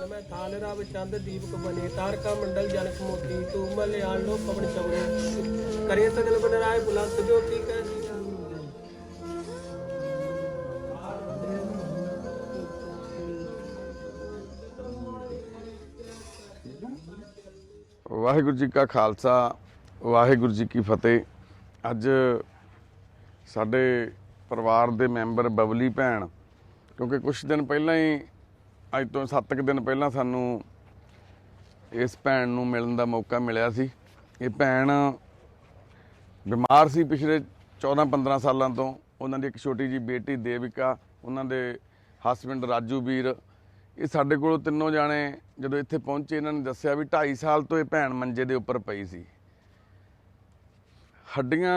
मन में थाल रब चंद दीपक बने तारका मंडल जनक मोती तू मलयाल लो पवन चवने करे सगल बन राय बुलंद ज्योति कह ਵਾਹਿਗੁਰੂ ਜੀ ਕਾ ਖਾਲਸਾ ਵਾਹਿਗੁਰੂ ਜੀ ਕੀ ਫਤਿਹ। ਅੱਜ ਸਾਡੇ ਪਰਿਵਾਰ ਦੇ ਮੈਂਬਰ ਬਬਲੀ ਭੈਣ, ਕਿਉਂਕਿ ਕੁਛ ਦਿਨ ਪਹਿਲਾਂ ਹੀ ਅੱਜ ਤੋਂ 7 ਕੁ ਦਿਨ ਪਹਿਲਾਂ ਸਾਨੂੰ ਇਸ ਭੈਣ ਨੂੰ ਮਿਲਣ ਦਾ ਮੌਕਾ ਮਿਲਿਆ ਸੀ। ਇਹ ਭੈਣ ਬਿਮਾਰ ਸੀ ਪਿਛਲੇ 14-15 ਸਾਲਾਂ ਤੋਂ। ਉਹਨਾਂ ਦੀ ਇੱਕ ਛੋਟੀ ਜਿਹੀ ਬੇਟੀ ਦੇਵਿਕਾ, ਉਹਨਾਂ ਦੇ ਹਸਬੈਂਡ ਰਾਜੂ ਵੀਰ, ਇਹ ਸਾਡੇ ਕੋਲ ਤਿੰਨੋਂ ਜਾਣੇ ਜਦੋਂ ਇੱਥੇ ਪਹੁੰਚੇ ਇਹਨਾਂ ਨੇ ਦੱਸਿਆ ਵੀ 2.5 ਸਾਲ ਤੋਂ ਇਹ ਭੈਣ ਮੰਜੇ ਦੇ ਉੱਪਰ ਪਈ ਸੀ। ਹੱਡੀਆਂ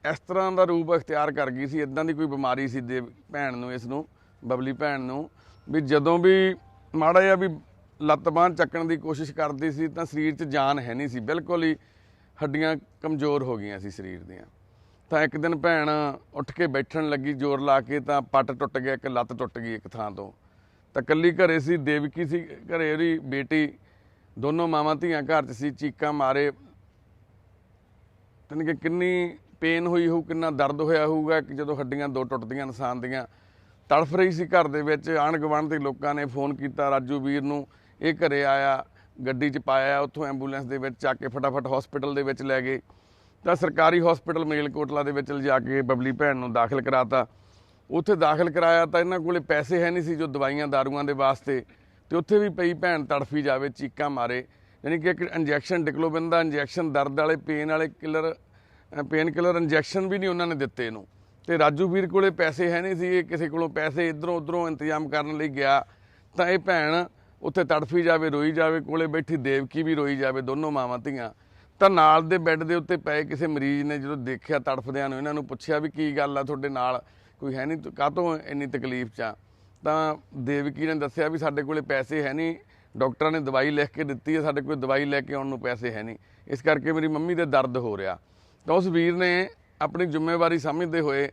ਇਸ ਤਰ੍ਹਾਂ ਦਾ ਰੂਪ ਅਖਤਿਆਰ ਕਰ ਗਈ ਸੀ, ਇਦਾਂ ਦੀ ਕੋਈ ਬਿਮਾਰੀ ਸੀ ਭੈਣ ਨੂੰ, ਇਸ ਨੂੰ ਬਬਲੀ ਭੈਣ ਨੂੰ, ਵੀ ਜਦੋਂ ਵੀ ਮਾੜਾ ਜਿਹਾ ਵੀ ਲੱਤ ਬਾਂਹ ਚੱਕਣ ਦੀ ਕੋਸ਼ਿਸ਼ ਕਰਦੀ ਸੀ ਤਾਂ ਸਰੀਰ 'ਚ ਜਾਨ ਹੈ ਨਹੀਂ ਸੀ, ਬਿਲਕੁਲ ਹੀ ਹੱਡੀਆਂ ਕਮਜ਼ੋਰ ਹੋ ਗਈਆਂ ਸੀ ਸਰੀਰ ਦੀਆਂ। ਤਾਂ ਇੱਕ ਦਿਨ ਭੈਣ ਉੱਠ ਕੇ ਬੈਠਣ ਲੱਗੀ ਜ਼ੋਰ ਲਾ ਕੇ, ਤਾਂ ਪੱਟ ਟੁੱਟ ਗਿਆ, ਇੱਕ ਲੱਤ ਟੁੱਟ ਗਈ ਇੱਕ ਥਾਂ ਤੋਂ। ਤਾਂ ਇਕੱਲੀ ਘਰੇ ਸੀ, ਦੇਵਕੀ ਸੀ ਘਰੇ, ਉਹਦੀ ਬੇਟੀ, ਦੋਨੋਂ ਮਾਵਾਂ ਧੀਆਂ ਘਰ 'ਚ ਸੀ। ਚੀਕਾਂ ਮਾਰੇ, ਤਨ ਕਿ ਕਿੰਨੀ ਪੇਨ ਹੋਈ ਹੋਊ, ਕਿੰਨਾ ਦਰਦ ਹੋਇਆ ਹੋਊਗਾ ਕਿ ਜਦੋਂ ਹੱਡੀਆਂ ਦੋ ਟੁੱਟਦੀਆਂ ਇਨਸਾਨ ਦੀਆਂ। ਤੜਫ ਰਹੀ ਸੀ ਘਰ ਦੇ ਵਿੱਚ। ਆਂਢ ਗੁਆਂਢ ਦੇ ਲੋਕਾਂ ਨੇ ਫੋਨ ਕੀਤਾ ਰਾਜੂ ਵੀਰ ਨੂੰ, ਇਹ ਘਰੇ ਆਇਆ, ਗੱਡੀ 'ਚ ਪਾਇਆ, ਉੱਥੋਂ ਐਂਬੂਲੈਂਸ ਦੇ ਵਿੱਚ ਚੱਕ ਕੇ ਫਟਾਫਟ ਹਸਪੀਟਲ ਦੇ ਵਿੱਚ ਲੈ ਗਏ। ਤਾਂ ਸਰਕਾਰੀ ਹਸਪੀਟਲ ਮਲੇਰਕੋਟਲਾ ਦੇ ਵਿੱਚ ਲਿਜਾ ਕੇ ਬਬਲੀ ਭੈਣ ਨੂੰ ਦਾਖਲ ਕਰਾਤਾ। ਉੱਥੇ ਦਾਖਲ ਕਰਾਇਆ ਤਾਂ ਇਹਨਾਂ ਕੋਲੇ ਪੈਸੇ ਹੈ ਨਹੀਂ ਸੀ ਜੋ ਦਵਾਈਆਂ ਦਾਰੂਆਂ ਦੇ ਵਾਸਤੇ, ਤੇ ਉੱਥੇ ਵੀ ਪਈ ਭੈਣ ਤੜਫੀ ਜਾਵੇ, ਚੀਕਾਂ ਮਾਰੇ। ਯਾਨੀ ਕਿ ਇੱਕ ਇੰਜੈਕਸ਼ਨ, ਡਿਕਲੋਬਿਨ ਦਾ ਇੰਜੈਕਸ਼ਨ, ਦਰਦ ਵਾਲੇ ਪੇਨ ਵਾਲੇ ਪੇਨ ਕਿਲਰ ਇੰਜੈਕਸ਼ਨ ਵੀ ਨਹੀਂ ਉਹਨਾਂ ਨੇ ਦਿੱਤੇ ਇਹਨੂੰ। ਤੇ ਰਾਜੂ ਵੀਰ ਕੋਲੇ ਪੈਸੇ ਹੈ ਨਹੀਂ ਸੀ, ਇਹ ਕਿਸੇ ਕੋਲੋਂ ਪੈਸੇ ਇੱਧਰੋਂ ਉੱਧਰੋਂ ਇੰਤਜ਼ਾਮ ਕਰਨ ਲਈ ਗਿਆ। ਤਾਂ ਇਹ ਭੈਣ ਉੱਥੇ ਤੜਫੀ ਜਾਵੇ, ਰੋਈ ਜਾਵੇ, ਕੋਲੇ ਬੈਠੀ ਦੇਵਕੀ ਵੀ ਰੋਈ ਜਾਵੇ, ਦੋਨੋਂ ਮਾਵਾਂ ਧੀਆਂ। ਤਾਂ ਨਾਲ ਦੇ ਬੈੱਡ ਦੇ ਉੱਤੇ ਪਏ ਕਿਸੇ ਮਰੀਜ਼ ਨੇ ਜਦੋਂ ਦੇਖਿਆ ਤੜਫਦਿਆਂ ਨੂੰ, ਇਹਨਾਂ ਨੂੰ ਪੁੱਛਿਆ ਵੀ ਕੀ ਗੱਲ ਆ, ਤੁਹਾਡੇ ਨਾਲ ਕੋਈ ਹੈ ਨਹੀਂ, ਕਾਹਤੋਂ ਇੰਨੀ ਤਕਲੀਫ 'ਚ ਆ? ਤਾਂ ਦੇਵਕੀ ਨੇ ਦੱਸਿਆ ਵੀ ਸਾਡੇ ਕੋਲੇ ਪੈਸੇ ਹੈ ਨਹੀਂ, ਡਾਕਟਰਾਂ ਨੇ ਦਵਾਈ ਲਿਖ ਕੇ ਦਿੱਤੀ ਹੈ, ਸਾਡੇ ਕੋਲ ਦਵਾਈ ਲੈ ਕੇ ਆਉਣ ਨੂੰ ਪੈਸੇ ਹੈ ਨਹੀਂ, ਇਸ ਕਰਕੇ ਮੇਰੀ ਮੰਮੀ ਦੇ ਦਰਦ ਹੋ ਰਿਹਾ। ਤਾਂ ਉਸ ਵੀਰ ਨੇ ਆਪਣੀ ਜ਼ਿੰਮੇਵਾਰੀ ਸਮਝਦੇ ਹੋਏ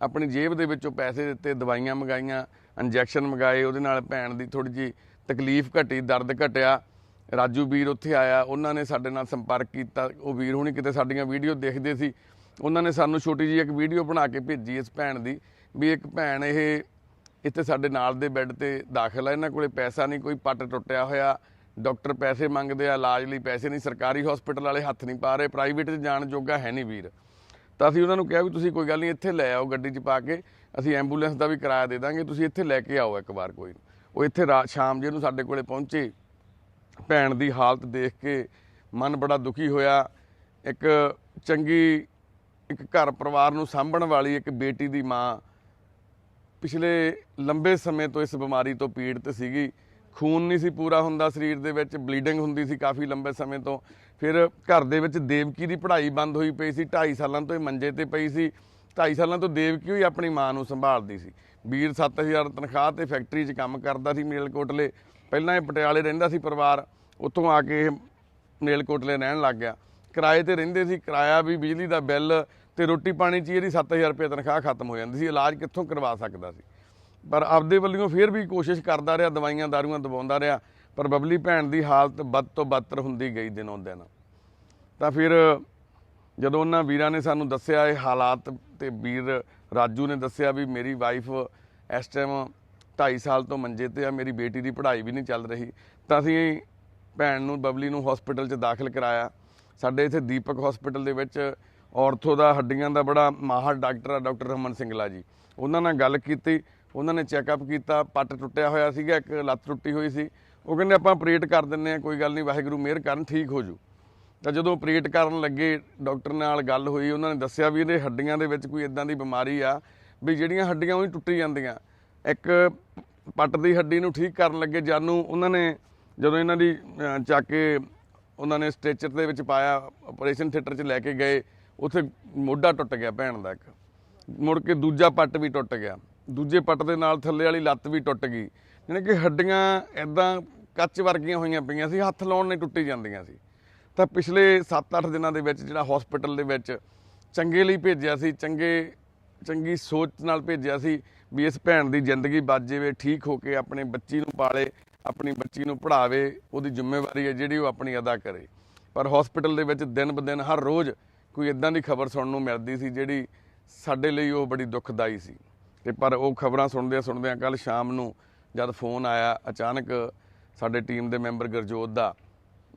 ਆਪਣੀ ਜੇਬ ਦੇ ਵਿੱਚੋਂ ਪੈਸੇ ਦਿੱਤੇ, ਦਵਾਈਆਂ ਮੰਗਾਈਆਂ, ਇੰਜੈਕਸ਼ਨ ਮੰਗਾਏ, ਉਹਦੇ ਨਾਲ ਭੈਣ ਦੀ ਥੋੜ੍ਹੀ ਜਿਹੀ ਤਕਲੀਫ ਘਟੀ, ਦਰਦ ਘਟਿਆ। ਰਾਜੂ ਵੀਰ ਉੱਥੇ ਆਇਆ, ਉਹਨਾਂ ਨੇ ਸਾਡੇ ਨਾਲ ਸੰਪਰਕ ਕੀਤਾ। ਉਹ ਵੀਰ ਹੁਣੀ ਕਿਤੇ ਸਾਡੀਆਂ ਵੀਡੀਓ ਦੇਖਦੇ ਸੀ, ਉਹਨਾਂ ਨੇ ਸਾਨੂੰ ਛੋਟੀ ਜਿਹੀ ਇੱਕ ਵੀਡੀਓ ਬਣਾ ਕੇ ਭੇਜੀ ਇਸ ਭੈਣ ਦੀ, ਵੀ ਇੱਕ ਭੈਣ ਇਹ ਇੱਥੇ ਸਾਡੇ ਨਾਲ ਦੇ ਬੈੱਡ ਤੇ ਦਾਖਲ ਹੈ, ਇਹਨਾਂ ਕੋਲੇ ਪੈਸਾ ਨਹੀਂ, ਕੋਈ ਪੱਟ ਟੁੱਟਿਆ ਹੋਇਆ, ਡਾਕਟਰ ਪੈਸੇ ਮੰਗਦੇ ਆ, ਇਲਾਜ ਲਈ ਪੈਸੇ ਨਹੀਂ, ਸਰਕਾਰੀ ਹਸਪੀਟਲ ਵਾਲੇ ਹੱਥ ਨਹੀਂ ਪਾ ਰਹੇ, ਪ੍ਰਾਈਵੇਟ 'ਚ ਜਾਣ ਜੋਗਾ ਹੈ ਨਹੀਂ ਵੀਰ। ਤਾਂ ਅਸੀਂ ਉਹਨਾਂ ਨੂੰ ਕਿਹਾ ਵੀ ਤੁਸੀਂ ਕੋਈ ਗੱਲ ਨਹੀਂ, ਇੱਥੇ ਲੈ ਆਓ ਗੱਡੀ 'ਚ ਪਾ ਕੇ, ਅਸੀਂ ਐਂਬੂਲੈਂਸ ਦਾ ਵੀ ਕਿਰਾਇਆ ਦੇ ਦਾਂਗੇ, ਤੁਸੀਂ ਇੱਥੇ ਲੈ ਕੇ ਆਓ ਇੱਕ ਵਾਰ। ਕੋਈ ਉਹ ਇੱਥੇ ਸ਼ਾਮ ਜੇ ਨੂੰ ਸਾਡੇ ਕੋਲੇ ਪਹੁੰਚੇ। ਭੈਣ ਦੀ ਹਾਲਤ ਦੇਖ ਕੇ ਮਨ ਬੜਾ ਦੁਖੀ ਹੋਇਆ। ਇੱਕ ਚੰਗੀ, ਇੱਕ ਘਰ ਪਰਿਵਾਰ ਨੂੰ ਸਾਂਭਣ ਵਾਲੀ ਇੱਕ ਬੇਟੀ ਦੀ ਮਾਂ ਪਿਛਲੇ ਲੰਬੇ ਸਮੇਂ ਤੋਂ ਇਸ ਬਿਮਾਰੀ ਤੋਂ ਪੀੜਤ ਸੀਗੀ। ਖੂਨ ਨਹੀਂ ਸੀ ਪੂਰਾ ਹੁੰਦਾ ਸਰੀਰ ਦੇ ਵਿੱਚ, ਬਲੀਡਿੰਗ ਹੁੰਦੀ ਸੀ ਕਾਫੀ ਲੰਬੇ ਸਮੇਂ ਤੋਂ। ਫਿਰ ਘਰ ਦੇ ਵਿੱਚ ਦੇਵਕੀ ਦੀ ਪੜ੍ਹਾਈ ਬੰਦ ਹੋਈ ਪਈ ਸੀ, 2.5 ਸਾਲਾਂ ਤੋਂ ਇਹ ਮੰਜੇ ਤੇ ਪਈ ਸੀ। 2.5 ਸਾਲਾਂ ਤੋਂ ਦੇਵਕੀ ਹੀ ਆਪਣੀ ਮਾਂ ਨੂੰ ਸੰਭਾਲਦੀ ਸੀ। ਵੀਰ 7,000 ਤਨਖਾਹ ਤੇ ਫੈਕਟਰੀ 'ਚ ਕੰਮ ਕਰਦਾ ਸੀ ਮਲੇਰਕੋਟਲੇ। ਪਹਿਲਾਂ ਇਹ ਪਟਿਆਲੇ ਰਹਿੰਦਾ ਸੀ ਪਰਿਵਾਰ, ਉੱਥੋਂ ਆ ਕੇ ਇਹ ਮਲੇਰਕੋਟਲੇ ਰਹਿਣ ਲੱਗ ਗਿਆ। ਕਿਰਾਏ ਤੇ ਰਹਿੰਦੇ ਸੀ, ਕਿਰਾਇਆ ਵੀ, ਬਿਜਲੀ ਦਾ ਬਿੱਲ ਤੇ ਰੋਟੀ ਪਾਣੀ 'ਚ ਇਹਦੀ 7,000 ਰੁਪਏ ਤਨਖਾਹ ਖਤਮ ਹੋ ਜਾਂਦੀ ਸੀ। ਇਲਾਜ ਕਿੱਥੋਂ ਕਰਵਾ ਸਕਦਾ ਸੀ? ਪਰ ਆਪਦੇ ਵੱਲੋਂ ਫਿਰ ਵੀ ਕੋਸ਼ਿਸ਼ ਕਰਦਾ ਰਿਹਾ, ਦਵਾਈਆਂ ਦਾਰੂਆਂ ਦਵਾਉਂਦਾ ਰਿਹਾ, ਪਰ ਬਬਲੀ ਭੈਣ ਦੀ ਹਾਲਤ ਬਦ ਤੋਂ ਬਦਤਰ ਹੁੰਦੀ ਗਈ ਦਿਨੋਂ ਦਿਨ। ਤਾਂ ਫਿਰ ਜਦੋਂ ਉਹਨਾਂ ਵੀਰਾਂ ਨੇ ਸਾਨੂੰ ਦੱਸਿਆ ਇਹ ਹਾਲਾਤ, ਤੇ ਵੀਰ ਰਾਜੂ ਨੇ ਦੱਸਿਆ ਵੀ ਮੇਰੀ ਵਾਈਫ ਇਸ ਟਾਈਮ 2.5 ਸਾਲ ਤੋਂ ਮੰਜੇ ਤੇ ਆ, ਮੇਰੀ ਬੇਟੀ ਦੀ ਪੜ੍ਹਾਈ ਵੀ ਨਹੀਂ ਚੱਲ ਰਹੀ, ਤਾਂ ਅਸੀਂ ਭੈਣ ਨੂੰ, ਬਬਲੀ ਨੂੰ ਹਸਪੀਟਲ 'ਚ ਦਾਖਲ ਕਰਾਇਆ। ਸਾਡੇ ਇੱਥੇ ਦੀਪਕ ਹਸਪੀਟਲ ਦੇ ਵਿੱਚ ਔਰਥੋ ਦਾ, ਹੱਡੀਆਂ ਦਾ ਬੜਾ ਮਾਹਰ ਡਾਕਟਰ ਆ, ਡਾਕਟਰ ਰਮਨ ਸਿੰਗਲਾ ਜੀ। ਉਹਨਾਂ ਨਾਲ ਗੱਲ ਕੀਤੀ, ਉਹਨਾਂ ਨੇ ਚੈੱਕਅਪ ਕੀਤਾ, ਪੱਟ ਟੁੱਟਿਆ ਹੋਇਆ ਸੀਗਾ, ਇੱਕ ਲੱਤ ਟੁੱਟੀ ਹੋਈ ਸੀ। ਉਹ ਕਹਿੰਦੇ ਆਪਾਂ ਆਪਰੇਟ ਕਰ ਦਿੰਦੇ ਹਾਂ, ਕੋਈ ਗੱਲ ਨਹੀਂ, ਵਾਹਿਗੁਰੂ ਮਿਹਰ ਕਰਨ, ਠੀਕ ਹੋ ਜੂ। ਤਾਂ ਜਦੋਂ ਆਪਰੇਟ ਕਰਨ ਲੱਗੇ, ਡਾਕਟਰ ਨਾਲ ਗੱਲ ਹੋਈ, ਉਹਨਾਂ ਨੇ ਦੱਸਿਆ ਵੀ ਇਹਦੇ ਹੱਡੀਆਂ ਦੇ ਵਿੱਚ ਕੋਈ ਇੱਦਾਂ ਦੀ ਬਿਮਾਰੀ ਆ ਵੀ ਜਿਹੜੀਆਂ ਹੱਡੀਆਂ ਉਹੀ ਟੁੱਟੀ ਜਾਂਦੀਆਂ। ਇੱਕ ਪੱਟ ਦੀ ਹੱਡੀ ਨੂੰ ਠੀਕ ਕਰਨ ਲੱਗੇ ਜਾਨੂੰ, ਉਹਨਾਂ ਨੇ ਜਦੋਂ ਇਹਨਾਂ ਦੀ ਚੱਕ ਕੇ ਉਹਨਾਂ ਨੇ ਸਟ੍ਰੈਚਰ ਦੇ ਵਿੱਚ ਪਾਇਆ, ਆਪਰੇਸ਼ਨ ਥੀਏਟਰ 'ਚ ਲੈ ਕੇ ਗਏ, ਉੱਥੇ ਮੋਢਾ ਟੁੱਟ ਗਿਆ ਭੈਣ ਦਾ ਇੱਕ, ਮੁੜ ਕੇ ਦੂਜਾ ਪੱਟ ਵੀ ਟੁੱਟ ਗਿਆ, ਦੂਜੇ ਪੱਟ ਦੇ ਨਾਲ ਥੱਲੇ ਵਾਲੀ ਲੱਤ ਵੀ ਟੁੱਟ ਗਈ। ਯਾਨੀ ਕਿ ਹੱਡੀਆਂ ਇੱਦਾਂ ਕੱਚ ਵਰਗੀਆਂ ਹੋਈਆਂ ਪਈਆਂ ਸੀ, ਹੱਥ ਲਾਉਣ ਨਹੀਂ ਟੁੱਟੀ ਜਾਂਦੀਆਂ ਸੀ। ਤਾਂ ਪਿਛਲੇ 7-8 ਦਿਨਾਂ ਦੇ ਵਿੱਚ ਜਿਹੜਾ ਹਸਪੀਟਲ ਦੇ ਵਿੱਚ ਚੰਗੇ ਲਈ ਭੇਜਿਆ ਸੀ, ਚੰਗੀ ਸੋਚ ਨਾਲ ਭੇਜਿਆ ਸੀ ਵੀ ਇਸ ਭੈਣ ਦੀ ਜ਼ਿੰਦਗੀ ਬਚ ਜਾਵੇ, ਠੀਕ ਹੋ ਕੇ ਆਪਣੇ ਬੱਚੀ ਨੂੰ ਪਾਲੇ, ਆਪਣੀ ਬੱਚੀ ਨੂੰ ਪੜ੍ਹਾਵੇ, ਉਹਦੀ ਜ਼ਿੰਮੇਵਾਰੀ ਹੈ ਜਿਹੜੀ ਉਹ ਆਪਣੀ ਅਦਾ ਕਰੇ। ਪਰ ਹਸਪੀਟਲ ਦੇ ਵਿੱਚ ਦਿਨ ਬ ਦਿਨ ਹਰ ਰੋਜ਼ ਕੋਈ ਇਦਾਂ ਦੀ ਖਬਰ ਸੁਣਨ ਨੂੰ ਮਿਲਦੀ ਸੀ ਜਿਹੜੀ ਸਾਡੇ ਲਈ ਉਹ ਬੜੀ ਦੁਖਦਾਈ ਸੀ। ਤੇ ਪਰ ਉਹ ਖਬਰਾਂ ਸੁਣਦਿਆਂ ਕੱਲ ਸ਼ਾਮ ਨੂੰ ਜਦ ਫੋਨ ਆਇਆ ਅਚਾਨਕ ਸਾਡੇ ਟੀਮ ਦੇ ਮੈਂਬਰ ਗੁਰਜੋਤ ਦਾ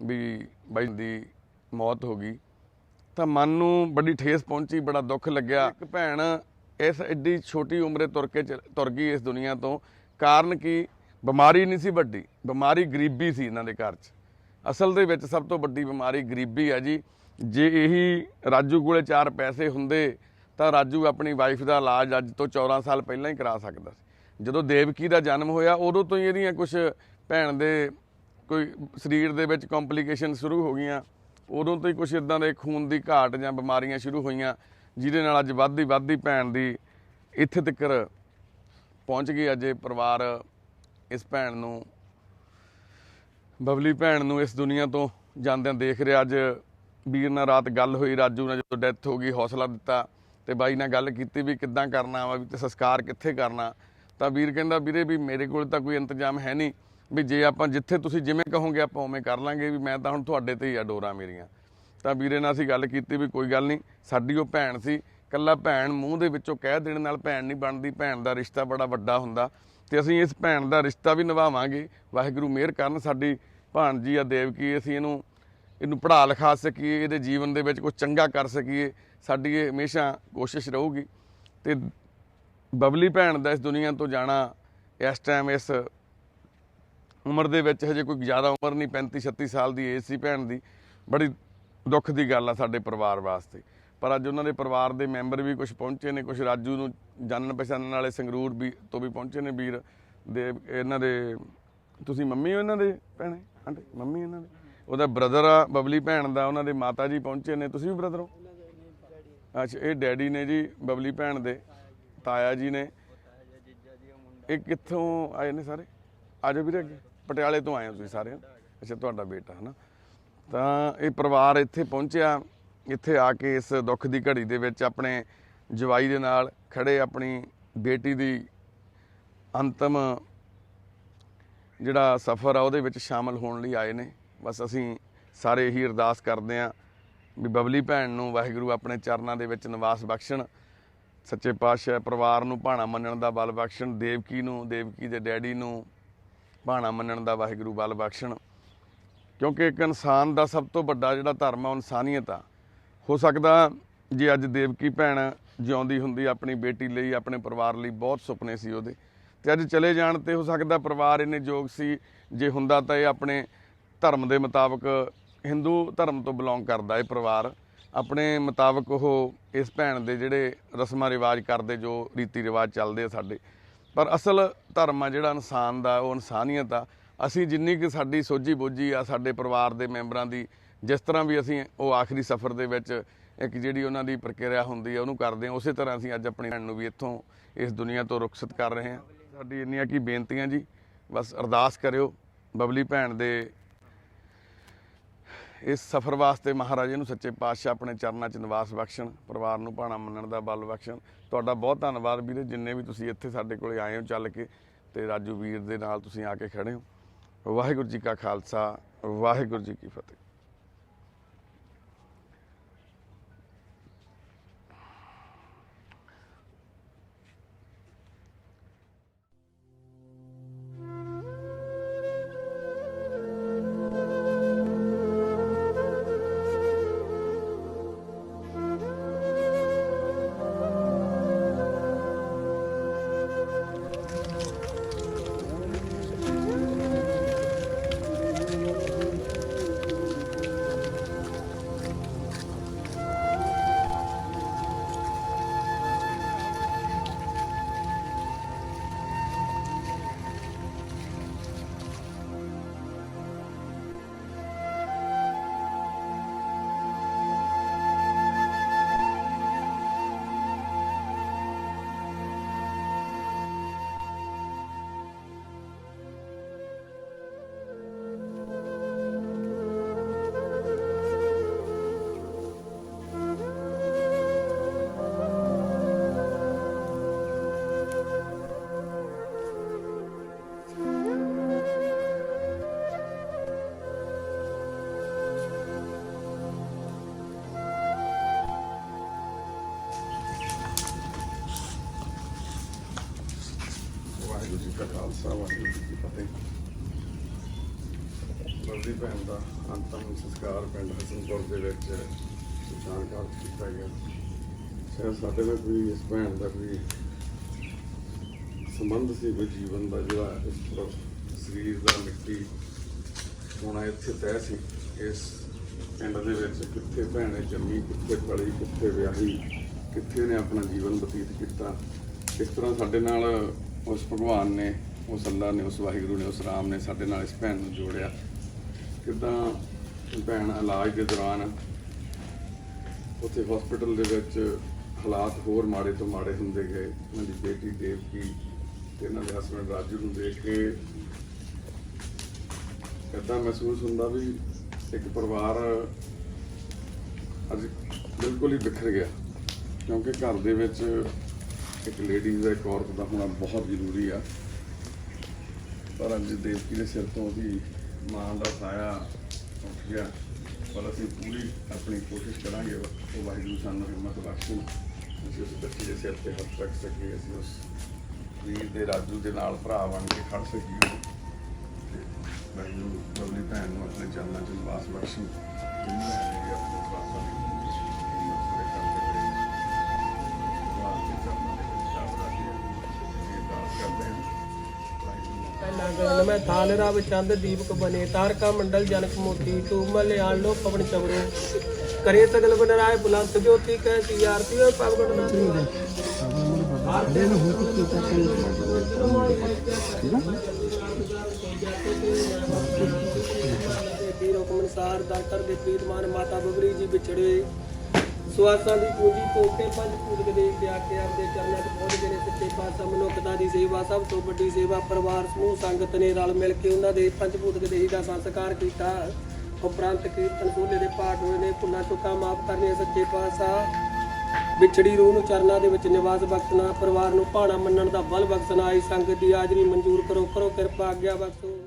ਵੀ ਬਾਈ ਦੀ ਮੌਤ ਹੋ ਗਈ, ਤਾਂ ਮਨ ਨੂੰ ਬੜੀ ਠੇਸ ਪਹੁੰਚੀ, ਬੜਾ ਦੁੱਖ ਲੱਗਿਆ। ਇੱਕ ਭੈਣ ਇਸ ਐਡੀ ਛੋਟੀ ਉਮਰੇ ਤੁਰ ਗਈ ਇਸ ਦੁਨੀਆ ਤੋਂ। ਕਾਰਨ ਕੀ? ਬਿਮਾਰੀ ਨਹੀਂ ਸੀ ਵੱਡੀ, ਬਿਮਾਰੀ ਗਰੀਬੀ ਸੀ ਇਹਨਾਂ ਦੇ ਘਰ 'ਚ। ਅਸਲ ਦੇ ਵਿੱਚ ਸਭ ਤੋਂ ਵੱਡੀ ਬਿਮਾਰੀ ਗਰੀਬੀ ਹੈ ਜੀ। ਜੇ ਇਹੀ ਰਾਜੂ ਕੋਲੇ 4 ਪੈਸੇ ਹੁੰਦੇ ਤਾਂ ਰਾਜੂ ਆਪਣੀ ਵਾਈਫ ਦਾ ਇਲਾਜ ਅੱਜ ਤੋਂ 14 ਸਾਲ ਪਹਿਲਾਂ ਹੀ ਕਰਾ ਸਕਦਾ ਸੀ। ਜਦੋਂ ਦੇਵਕੀ ਦਾ ਜਨਮ ਹੋਇਆ ਉਦੋਂ ਤੋਂ ਹੀ ਇਹਦੀਆਂ ਕੁਝ ਭੈਣ ਦੇ ਕੋਈ ਸਰੀਰ ਦੇ ਵਿੱਚ ਕੰਪਲਿਕੇਸ਼ਨ ਸ਼ੁਰੂ ਹੋ ਗਈਆਂ, ਉਦੋਂ ਤੋਂ ਹੀ ਕੁਝ ਇਦਾਂ ਦੇ ਖੂਨ ਦੀ ਘਾਟ ਜਾਂ ਬਿਮਾਰੀਆਂ ਸ਼ੁਰੂ ਹੋਈਆਂ ਜਿਹਦੇ ਨਾਲ ਅੱਜ ਵੱਧਦੀ ਭੈਣ ਦੀ ਇੱਥੇ ਤੱਕ ਪਹੁੰਚ ਗਈ। ਅੱਜ ਇਹ ਪਰਿਵਾਰ ਇਸ ਭੈਣ ਨੂੰ, ਬਬਲੀ ਭੈਣ ਨੂੰ ਇਸ ਦੁਨੀਆ ਤੋਂ ਜਾਂਦਿਆਂ ਦੇਖ ਰਿਹਾ। ਅੱਜ ਵੀਰ ਨਾਲ ਰਾਤ ਗੱਲ ਹੋਈ, ਰਾਜੂ ਨਾਲ ਜਦੋਂ ਡੈਥ ਹੋ ਗਈ ਹੌਸਲਾ ਦਿੱਤਾ ਤੇ ਬਾਈ ਨਾਲ ਗੱਲ ਕੀਤੀ ਵੀ ਕਿੱਦਾਂ ਕਰਨਾ ਵਾ, ਵੀ ਤੇ ਸੰਸਕਾਰ ਕਿੱਥੇ ਕਰਨਾ। ਤਾਂ ਵੀਰ ਕਹਿੰਦਾ ਵੀਰੇ ਵੀ ਮੇਰੇ ਕੋਲ ਤਾਂ ਕੋਈ ਇੰਤਜ਼ਾਮ ਹੈ ਨਹੀਂ, ਵੀ ਜੇ ਆਪਾਂ ਜਿੱਥੇ ਤੁਸੀਂ ਜਿਵੇਂ ਕਹੋਗੇ ਆਪਾਂ ਉਵੇਂ ਕਰ ਲਾਂਗੇ, ਵੀ ਮੈਂ ਤਾਂ ਹੁਣ ਤੁਹਾਡੇ ਤੇ ਹੀ ਆ ਡੋਰਾਂ ਮੇਰੀਆਂ। ਤਾਂ ਵੀਰੇ ਨਾਲ ਅਸੀਂ ਗੱਲ ਕੀਤੀ ਵੀ ਕੋਈ ਗੱਲ ਨਹੀਂ, ਸਾਡੀ ਉਹ ਭੈਣ ਸੀ, ਕੱਲਾ ਭੈਣ ਮੂੰਹ ਦੇ ਵਿੱਚੋਂ ਕਹਿ ਦੇਣ ਨਾਲ ਭੈਣ ਨਹੀਂ ਬਣਦੀ, ਭੈਣ ਦਾ ਰਿਸ਼ਤਾ ਬੜਾ ਵੱਡਾ ਹੁੰਦਾ ਤੇ ਅਸੀਂ ਇਸ ਭੈਣ ਦਾ ਰਿਸ਼ਤਾ ਵੀ ਨਿਭਾਵਾਂਗੇ। ਵਾਹਿਗੁਰੂ ਮਿਹਰ ਕਰਨ ਸਾਡੀ ਭਾਣਜੀ ਆ ਦੇਵਕੀ, ਅਸੀਂ ਇਹਨੂੰ ਪੜ੍ਹਾ ਲਿਖਾ ਸਕੀਏ, ਇਹਦੇ ਜੀਵਨ ਦੇ ਵਿੱਚ ਕੁਝ ਚੰਗਾ ਕਰ ਸਕੀਏ, ਸਾਡੀ ਇਹ ਹਮੇਸ਼ਾ ਕੋਸ਼ਿਸ਼ ਰਹੂਗੀ। ਤੇ ਬਬਲੀ ਭੈਣ ਦਾ ਇਸ ਦੁਨੀਆ ਤੋਂ ਜਾਣਾ ਇਸ ਟਾਈਮ ਇਸ ਉਮਰ ਦੇ ਵਿੱਚ, ਹਜੇ ਕੋਈ ਜ਼ਿਆਦਾ ਉਮਰ ਨਹੀਂ, 35-36 ਸਾਲ ਦੀ ਏਜ ਸੀ ਭੈਣ ਦੀ, ਬੜੀ ਦੁੱਖ ਦੀ ਗੱਲ ਆ ਸਾਡੇ ਪਰਿਵਾਰ ਵਾਸਤੇ। ਪਰ ਅੱਜ ਉਹਨਾਂ ਦੇ ਪਰਿਵਾਰ ਦੇ ਮੈਂਬਰ ਵੀ ਕੁਝ ਪਹੁੰਚੇ ਨੇ, ਕੁਝ ਰਾਜੂ ਨੂੰ ਜਾਣਨ ਪਛਾਣਨ ਵਾਲੇ ਸੰਗਰੂਰ ਵੀ ਤੋਂ ਵੀ ਪਹੁੰਚੇ ਨੇ ਵੀਰ ਦੇ। ਇਹਨਾਂ ਦੇ ਤੁਸੀਂ ਮੰਮੀ ਹੋ ਇਹਨਾਂ ਦੇ ਭੈਣੇ, ਆਂਟੀ ਮੰਮੀ ਇਹਨਾਂ ਦੇ, ਉਹਦਾ ਬ੍ਰਦਰ ਆ ਬਬਲੀ ਭੈਣ ਦਾ, ਉਹਨਾਂ ਦੇ ਮਾਤਾ ਜੀ ਪਹੁੰਚੇ ਨੇ। ਤੁਸੀਂ ਵੀ ਬ੍ਰਦਰ ਹੋ? ਅੱਛਾ, ਇਹ ਡੈਡੀ ਨੇ ਜੀ ਬਬਲੀ ਭੈਣ ਦੇ, ਤਾਇਆ ਜੀ ਨੇ। ਇਹ ਕਿੱਥੋਂ ਆਏ ਨੇ ਸਾਰੇ? ਆ ਜਾਓ ਵੀਰੇ ਅੱਗੇ। ਪਟਿਆਲੇ ਤੋਂ ਆਏ ਹੋ ਤੁਸੀਂ ਸਾਰੇ? ਅੱਛਾ, ਤੁਹਾਡਾ ਬੇਟਾ ਹੈ ਨਾ। ਤਾਂ ਇਹ ਪਰਿਵਾਰ ਇੱਥੇ ਪਹੁੰਚਿਆ, ਇੱਥੇ ਆ ਕੇ ਇਸ ਦੁੱਖ ਦੀ ਘੜੀ ਦੇ ਵਿੱਚ ਆਪਣੇ ਜਵਾਈ ਦੇ ਨਾਲ ਖੜੇ, ਆਪਣੀ ਬੇਟੀ ਦੀ ਅੰਤਮ ਜਿਹੜਾ ਸਫ਼ਰ ਆ ਉਹਦੇ ਵਿੱਚ ਸ਼ਾਮਲ ਹੋਣ ਲਈ ਆਏ ਨੇ। ਬਸ ਅਸੀਂ ਸਾਰੇ ਇਹੀ ਅਰਦਾਸ ਕਰਦੇ ਹਾਂ ਵੀ ਬਬਲੀ ਭੈਣ ਨੂੰ ਵਾਹਿਗੁਰੂ ਆਪਣੇ ਚਰਨਾਂ ਦੇ ਵਿੱਚ ਨਿਵਾਸ ਬਖਸ਼ਣ, ਸੱਚੇ ਪਾਤਸ਼ਾਹ ਪਰਿਵਾਰ ਨੂੰ ਭਾਣਾ ਮੰਨਣ ਦਾ ਬਲ ਬਖਸ਼ਣ, ਦੇਵਕੀ ਨੂੰ, ਦੇਵਕੀ ਦੇ ਡੈਡੀ ਨੂੰ ਭਾਣਾ ਮੰਨਣ ਦਾ ਵਾਹਿਗੁਰੂ ਬਲ ਬਖਸ਼ਣ। ਕਿਉਂਕਿ ਇੱਕ ਇਨਸਾਨ ਦਾ ਸਭ ਤੋਂ ਵੱਡਾ ਜਿਹੜਾ ਧਰਮ ਆ ਉਹ ਇਨਸਾਨੀਅਤ ਆ। ਹੋ ਸਕਦਾ ਜੇ ਅੱਜ ਦੇਵਕੀ ਭੈਣ ਜਿਉਂਦੀ ਹੁੰਦੀ ਆਪਣੀ ਬੇਟੀ ਲਈ, ਆਪਣੇ ਪਰਿਵਾਰ ਲਈ ਬਹੁਤ ਸੁਪਨੇ ਸੀ ਉਹਦੇ, ਤੇ ਅੱਜ ਚਲੇ ਜਾਣ ਤੇ ਹੋ ਸਕਦਾ ਪਰਿਵਾਰ ਇੰਨੇ ਯੋਗ ਸੀ, ਜੇ ਹੁੰਦਾ ਤਾਂ ਇਹ ਆਪਣੇ ਧਰਮ ਦੇ ਮੁਤਾਬਕ, ਹਿੰਦੂ ਧਰਮ ਤੋਂ ਬਿਲੋਂਗ ਕਰਦਾ ਇਹ ਪਰਿਵਾਰ, ਆਪਣੇ ਮੁਤਾਬਕ ਉਹ ਇਸ ਭੈਣ ਦੇ ਜਿਹੜੇ ਰਸਮਾਂ ਰਿਵਾਜ ਕਰਦੇ, ਜੋ ਰੀਤੀ ਰਿਵਾਜ ਚੱਲਦੇ ਆ ਸਾਡੇ। ਪਰ ਅਸਲ ਧਰਮ ਆ ਜਿਹੜਾ ਇਨਸਾਨ ਦਾ, ਉਹ ਇਨਸਾਨੀਅਤ ਆ। ਅਸੀਂ ਜਿੰਨੀ ਕਿ ਸਾਡੀ ਸੋਝੀ ਬੋਝੀ ਆ ਸਾਡੇ ਪਰਿਵਾਰ ਦੇ ਮੈਂਬਰਾਂ ਦੀ, ਜਿਸ ਤਰ੍ਹਾਂ ਵੀ ਅਸੀਂ ਉਹ ਆਖਰੀ ਸਫ਼ਰ ਦੇ ਵਿੱਚ ਇੱਕ ਜਿਹੜੀ ਉਹਨਾਂ ਦੀ ਪ੍ਰਕਿਰਿਆ ਹੁੰਦੀ ਆ ਉਹਨੂੰ ਕਰਦੇ ਹਾਂ, ਉਸੇ ਤਰ੍ਹਾਂ ਅਸੀਂ ਅੱਜ ਆਪਣੀ ਭੈਣ ਨੂੰ ਵੀ ਇੱਥੋਂ ਇਸ ਦੁਨੀਆ ਤੋਂ ਰੁਖਸਤ ਕਰ ਰਹੇ ਹਾਂ। ਸਾਡੀ ਇੰਨੀਆਂ ਕੀ ਬੇਨਤੀਆਂ ਜੀ, ਬਸ ਅਰਦਾਸ ਕਰਿਓ ਬਬਲੀ ਭੈਣ ਦੇ ਇਸ ਸਫ਼ਰ ਵਾਸਤੇ ਮਹਾਰਾਜ ਨੂੰ ਸੱਚੇ ਪਾਤਸ਼ਾਹ ਆਪਣੇ ਚਰਨਾਂ 'ਚ ਨਿਵਾਸ ਬਖਸ਼ਣ, ਪਰਿਵਾਰ ਨੂੰ ਭਾਣਾ ਮੰਨਣ ਦਾ ਬਲ ਬਖਸ਼ਣ। ਤੁਹਾਡਾ ਬਹੁਤ ਧੰਨਵਾਦ ਵੀਰੇ, ਜਿੰਨੇ ਵੀ ਤੁਸੀਂ ਇੱਥੇ ਸਾਡੇ ਕੋਲੇ ਆਏ ਹੋ ਚੱਲ ਕੇ, ਤੇ ਰਾਜੂ ਵੀਰ ਦੇ ਨਾਲ ਤੁਸੀਂ ਆ ਕੇ ਖੜੇ ਹੋ। ਵਾਹਿਗੁਰੂ ਜੀ ਕਾ ਖਾਲਸਾ, ਵਾਹਿਗੁਰੂ ਜੀ ਕੀ ਫਤਿਹ। ਵਾਹਿਗੁਰੂ ਜੀ ਕੀ ਫਤਿਹ। ਲਵਲੀ ਭੈਣ ਦਾ ਅੰਤਮ ਸੰਸਕਾਰ ਪਿੰਡ ਹਸਨਪੁਰ ਦੇ ਵਿੱਚ ਸ਼ਮਸ਼ਾਨ ਘਾਟ ਕੀਤਾ ਗਿਆ। ਸ਼ਾਇਦ ਸਾਡੇ ਨਾਲ ਕੋਈ ਇਸ ਭੈਣ ਦਾ ਕੋਈ ਸੰਬੰਧ ਸੀ, ਕੋਈ ਜੀਵਨ ਦਾ, ਜਿਹੜਾ ਇਸ ਸਰੀਰ ਦਾ ਮਿੱਟੀ ਹੋਣਾ ਇੱਥੇ ਤੈਅ ਸੀ। ਇਸ ਪਿੰਡ ਦੇ ਵਿੱਚ ਕਿੱਥੇ ਭੈਣੇ ਜੰਮੀ, ਕਿੱਥੇ ਪਲੀ, ਕਿੱਥੇ ਵਿਆਹੀ, ਕਿੱਥੇ ਨੇ ਆਪਣਾ ਜੀਵਨ ਬਤੀਤ ਕੀਤਾ। ਇਸ ਤਰ੍ਹਾਂ ਸਾਡੇ ਨਾਲ ਉਸ ਭਗਵਾਨ ਨੇ, ਉਸ ਅੱਲਾ ਨੇ, ਉਸ ਵਾਹਿਗੁਰੂ ਨੇ, ਉਸ ਰਾਮ ਨੇ ਸਾਡੇ ਨਾਲ ਇਸ ਭੈਣ ਨੂੰ ਜੋੜਿਆ। ਕਿੱਦਾਂ ਭੈਣ ਇਲਾਜ ਦੇ ਦੌਰਾਨ ਉੱਥੇ ਹਸਪੀਟਲ ਦੇ ਵਿੱਚ ਹਾਲਾਤ ਹੋਰ ਮਾੜੇ ਤੋਂ ਮਾੜੇ ਹੁੰਦੇ ਗਏ। ਉਹਨਾਂ ਦੀ ਬੇਟੀ ਦੇਵਕੀ ਤੇ ਇਹਨਾਂ ਦੇ ਹਸਬੈਂਡ ਰਾਜੂ ਨੂੰ ਦੇਖ ਕੇ ਇੱਦਾਂ ਮਹਿਸੂਸ ਹੁੰਦਾ ਵੀ ਇੱਕ ਪਰਿਵਾਰ ਅੱਜ ਬਿਲਕੁਲ ਹੀ ਬਿਖਰ ਗਿਆ, ਕਿਉਂਕਿ ਘਰ ਦੇ ਵਿੱਚ ਇੱਕ ਲੇਡੀਜ਼ ਦਾ, ਇੱਕ ਔਰਤ ਦਾ ਹੋਣਾ ਬਹੁਤ ਜ਼ਰੂਰੀ ਆ। ਪਰ ਅੱਜ ਦੇਵਕੀ ਦੇ ਸਿਰ ਤੋਂ ਉਹਦੀ ਮਾਂ ਦਾ ਸਾਇਆ ਉੱਠ ਗਿਆ। ਪਰ ਅਸੀਂ ਪੂਰੀ ਆਪਣੀ ਕੋਸ਼ਿਸ਼ ਕਰਾਂਗੇ, ਉਹ ਵਾਹਿਗੁਰੂ ਸਾਨੂੰ ਹਿੰਮਤ ਬਖਸ਼ੇ, ਅਸੀਂ ਉਸ ਬੱਚੇ ਦੇ ਸਿਰ ਤੇ ਹੱਥ ਰੱਖ ਸਕੀਏ, ਅਸੀਂ ਉਸ ਵੀਰ ਦੇ ਰਾਜੂ ਦੇ ਨਾਲ ਭਰਾ ਬਣ ਕੇ ਖੜ ਸਕੀਏ। ਤੇ ਵਾਹਿਗੁਰੂ ਲਵਲੀ ਭੈਣ ਨੂੰ ਆਪਣੇ ਚਰਨਾਂ 'ਚ ਨਿਵਾਸ ਬਖਸ਼ੇ। ਆਪਣੇ ਪਾਸਾਂ ਦੀ नगर में थालरा चंद दीपक बने तारका मंडल जनक मोती तू मलयाल लो पवन चवड़े करे सगल बनराय बुलंद ज्योति कैसी आरती और पवन अनुसार दातर दे पीरमान माता बबरी जी बिछड़े ਸੁਆਸਾਂ ਦੀ ਪੂੰਜੀ ਤੋਕੇ ਪੰਜ ਪੂਜਕ ਦੇ ਪਿਆ ਕੇ ਆਪਦੇ ਚਰਨਾਂ 'ਚ ਪਹੁੰਚ ਗਏ ਨੇ। ਸੱਚੇ ਪਾਤਸ਼ਾਹ ਮਨੁੱਖਤਾ ਦੀ ਸੇਵਾ ਸਭ ਤੋਂ ਵੱਡੀ ਸੇਵਾ। ਪਰਿਵਾਰ ਸਮੂਹ ਸੰਗਤ ਨੇ ਰਲ ਮਿਲ ਕੇ ਉਹਨਾਂ ਦੇ ਪੰਜ ਪੂਜਕ ਦੇਹੀ ਦਾ ਸੰਸਕਾਰ ਕੀਤਾ। ਉਪਰੰਤ ਕੀਰਤਨ ਸੋਲੇ ਦੇ ਪਾਠ ਹੋਏ ਨੇ। ਭੁੱਲਾਂ ਚੁੱਕਾਂ ਮਾਫ ਕਰਨੀਆਂ। ਸੱਚੇ ਪਾਤਸ਼ਾਹ ਵਿਛੜੀ ਰੂਹ ਨੂੰ ਚਰਨਾਂ ਦੇ ਵਿੱਚ ਨਿਵਾਸ ਬਖਸ਼ਣਾ, ਪਰਿਵਾਰ ਨੂੰ ਭਾਣਾ ਮੰਨਣ ਦਾ ਬਲ ਬਖਸ਼ਣਾ। ਆਈ ਸੰਗਤ ਦੀ ਹਾਜ਼ਰੀ ਮਨਜ਼ੂਰ ਕਰੋ, ਕਰੋ ਕਿਰਪਾ, ਆਗਿਆ ਬਖਸ਼ੋ।